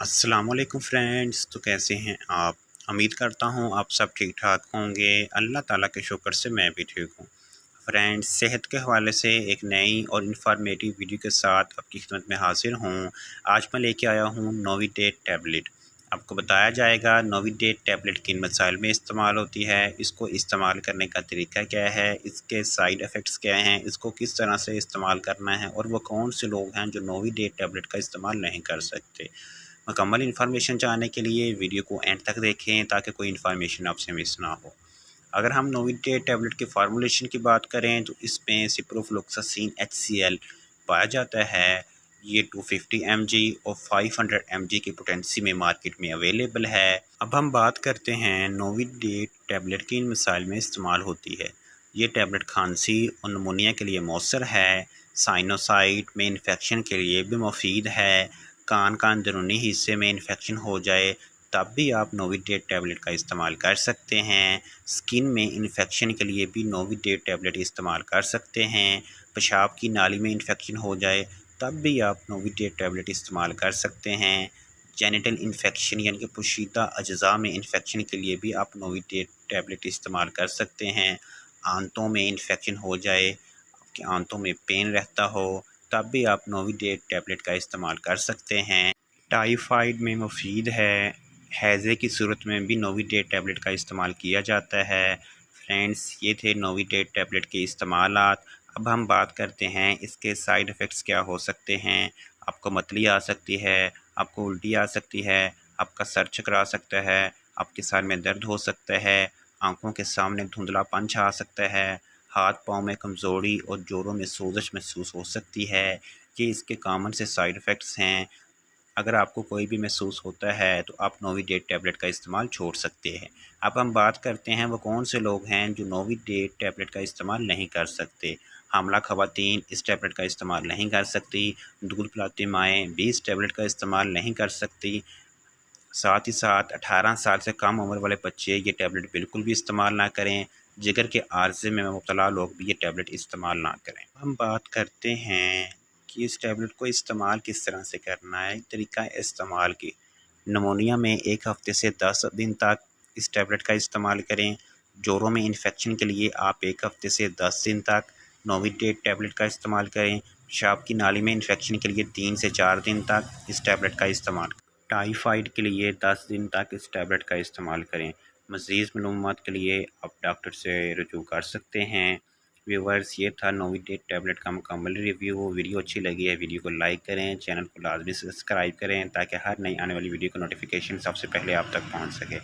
अस्सलामुअलैकुम फ्रेंड्स। तो कैसे हैं आप? उम्मीद करता हूँ आप सब ठीक ठाक होंगे। अल्लाह ताला के शुक्र से मैं भी ठीक हूँ। फ्रेंड्स, सेहत के हवाले से एक नई और इन्फॉर्मेटिव वीडियो के साथ आपकी खिदमत में हाजिर हूँ। आज मैं लेके आया हूँ नोविडेट टैबलेट। आपको बताया जाएगा नोविडेट टैबलेट किन मसाइल में इस्तेमाल होती है, इसको इस्तेमाल करने का तरीका क्या है, इसके साइड इफ़ेक्ट्स क्या हैं, इसको किस तरह से इस्तेमाल करना है और वो कौन से लोग हैं जो नोविडेट टैबलेट का इस्तेमाल नहीं कर सकते। मुकम्मल इन्फॉर्मेशन जानने के लिए वीडियो को एंड तक देखें ताकि कोई इन्फॉर्मेशन आपसे मिस ना हो। अगर हम नोविडेट टैबलेट के फार्मूलेशन की बात करें तो इसमें सिप्रोफ्लोक्सासिन HCl पाया जाता है। ये 250 mg और 500 mg की पोटेंसी में मार्केट में अवेलेबल है। अब हम बात करते हैं नोविडेट टैबलेट की इन मिसाइल में इस्तेमाल होती है। ये टैबलेट खांसी और नमूनिया के लिए मौसर है। साइनोसाइट में इन्फेक्शन के लिए भी मुफीद है। कान का अंदरूनी हिस्से में इन्फेक्शन हो जाए तब भी आप नोविडेट टैबलेट का इस्तेमाल कर सकते हैं। स्किन में इन्फेक्शन के लिए भी नोविडेट टैबलेट इस्तेमाल कर सकते हैं। पेशाब की नाली में इन्फेक्शन हो जाए तब भी आप नोविडेट टैबलेट इस्तेमाल कर सकते हैं। जेनिटल इन्फेक्शन यानी कि पोशीदा अज्जा में इन्फेक्शन के लिए भी आप नोविडेट टैबलेट इस्तेमाल कर सकते हैं। आंतों में इन्फेक्शन हो जाए, आपके आंतों में पेन रहता हो तब भी आप नोविडेट टैबलेट का इस्तेमाल कर सकते हैं। टाइफाइड में मुफीद है। हैज़े की सूरत में भी नोविडेट टैबलेट का इस्तेमाल किया जाता है। फ्रेंड्स, ये थे नोविडेट टैबलेट के इस्तेमालात। अब हम बात करते हैं इसके साइड इफ़ेक्ट्स क्या हो सकते हैं। आपको मतली आ सकती है, आपको उल्टी आ सकती है, आपका सर चकरा सकता है, आपके सर में दर्द हो सकता है, आँखों के सामने धुंधलापन छा सकता है, हाथ पाँव में कमज़ोरी और जोड़ों में सोजश महसूस हो सकती है। ये इसके कॉमन से साइड इफ़ेक्ट्स हैं। अगर आपको कोई भी महसूस होता है तो आप नोविडेट टैबलेट का इस्तेमाल छोड़ सकते हैं। अब हम बात करते हैं वो कौन से लोग हैं जो नोविडेट टैबलेट का इस्तेमाल नहीं कर सकते। हामला ख़वातीन इस टैबलेट का इस्तेमाल नहीं कर सकती। दूध पिलाती माएँ भी इस टैबलेट का इस्तेमाल नहीं कर सकती। साथ ही साथ 18 साल से कम उम्र वाले बच्चे ये टैबलेट बिल्कुल भी इस्तेमाल ना करें। जिगर के आर्ज़े में मुब्तला लोग भी ये टैबलेट इस्तेमाल ना करें। हम बात करते हैं कि इस टैबलेट को इस्तेमाल किस तरह से करना है, तरीका इस्तेमाल की। नमूनिया में 1 हफ़्ते से 10 दिन तक इस टैबलेट का इस्तेमाल करें। जोड़ों में इन्फेक्शन के लिए आप 1 हफ़्ते से 10 दिन तक नोविडेट टैबलेट का इस्तेमाल करें। पेशाब की नाली में इन्फेक्शन के लिए 3 से 4 दिन तक इस टैबलेट का इस्तेमाल। टाइफाइड के लिए 10 दिन तक इस टैबलेट का इस्तेमाल करें। मज़ीद मालूमात के लिए आप डॉक्टर से रुजू कर सकते हैं। व्यूवर्स, ये था नोविडेट टैबलेट का मुकम्मल रिव्यू। वीडियो अच्छी लगी है वीडियो को लाइक करें, चैनल को लाजमी सब्सक्राइब करें ताकि हर नई आने वाली वीडियो का नोटिफिकेशन सबसे पहले आप तक पहुँच सके।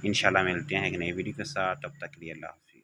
इंशाल्लाह मिलते हैं एक नई वीडियो के साथ, तब तक के लिए अल्लाह हाफ़िज़।